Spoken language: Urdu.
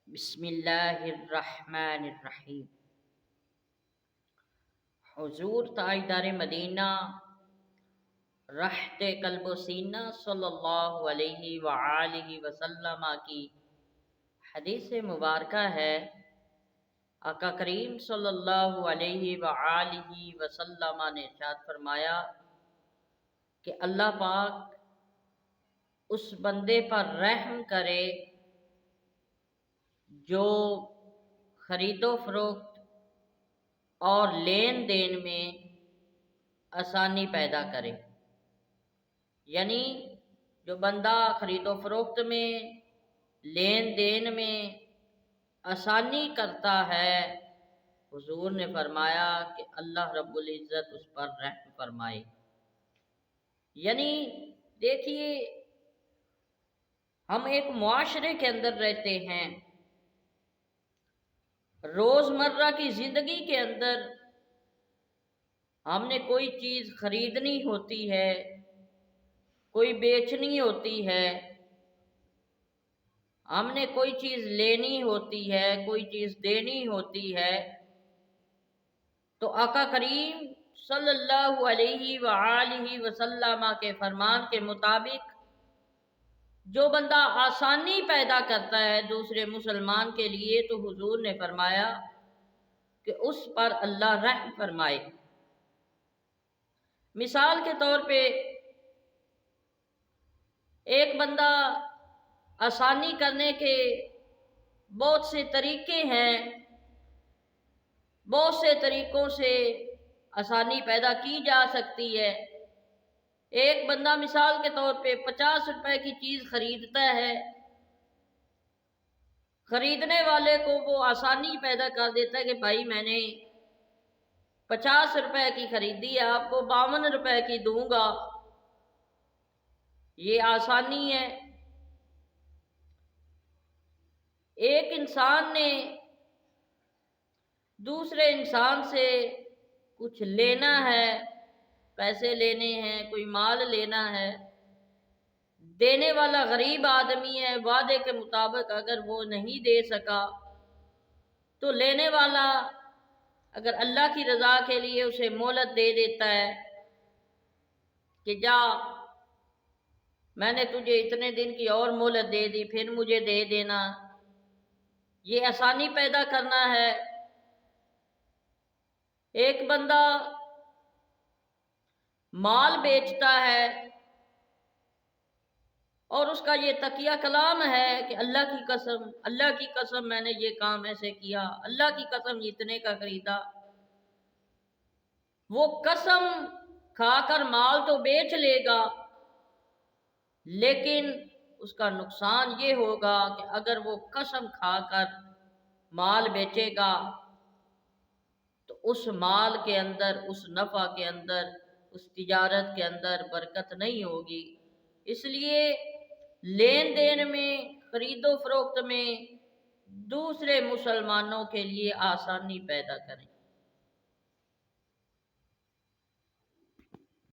بسم اللہ الرحمن الرحیم۔ حضور تاجدار مدینہ رحت قلب و سینہ صلی اللہ علیہ وآلہ وسلم کی حدیث مبارکہ ہے۔ آقا کریم صلی اللہ علیہ وآلہ وسلم نے ارشاد فرمایا کہ اللہ پاک اس بندے پر رحم کرے جو خرید و فروخت اور لین دین میں آسانی پیدا کرے، یعنی جو بندہ خرید و فروخت میں لین دین میں آسانی کرتا ہے، حضور نے فرمایا کہ اللہ رب العزت اس پر رحم فرمائے۔ یعنی دیکھیے، ہم ایک معاشرے کے اندر رہتے ہیں، روزمرہ کی زندگی کے اندر ہم نے کوئی چیز خریدنی ہوتی ہے، کوئی بیچنی ہوتی ہے، ہم نے کوئی چیز لینی ہوتی ہے، کوئی چیز دینی ہوتی ہے، تو آقا کریم صلی اللہ علیہ وآلہ وسلم کے فرمان کے مطابق جو بندہ آسانی پیدا کرتا ہے دوسرے مسلمان کے لیے، تو حضور نے فرمایا کہ اس پر اللہ رحم فرمائے۔ مثال کے طور پہ ایک بندہ آسانی کرنے کے بہت سے طریقے ہیں، بہت سے طریقوں سے آسانی پیدا کی جا سکتی ہے۔ ایک بندہ مثال کے طور پہ 50 روپے کی چیز خریدتا ہے، خریدنے والے کو وہ آسانی پیدا کر دیتا ہے کہ بھائی میں نے 50 روپے کی خریدی ہے، آپ کو 52 روپے کی دوں گا، یہ آسانی ہے۔ ایک انسان نے دوسرے انسان سے کچھ لینا ہے، پیسے لینے ہیں، کوئی مال لینا ہے، دینے والا غریب آدمی ہے، وعدے کے مطابق اگر وہ نہیں دے سکا تو لینے والا اگر اللہ کی رضا کے لیے اسے مہلت دے دیتا ہے کہ جا، میں نے تجھے اتنے دن کی اور مہلت دے دی، پھر مجھے دے دینا، یہ آسانی پیدا کرنا ہے۔ ایک بندہ مال بیچتا ہے اور اس کا یہ تقیہ کلام ہے کہ اللہ کی قسم میں نے یہ کام ایسے کیا، اللہ کی قسم اتنے کا خریدا۔ وہ قسم کھا کر مال تو بیچ لے گا، لیکن اس کا نقصان یہ ہوگا کہ اگر وہ قسم کھا کر مال بیچے گا تو اس مال کے اندر، اس نفع کے اندر، اس تجارت کے اندر برکت نہیں ہوگی۔ اس لیے لین دین میں، خرید و فروخت میں دوسرے مسلمانوں کے لیے آسانی پیدا کریں۔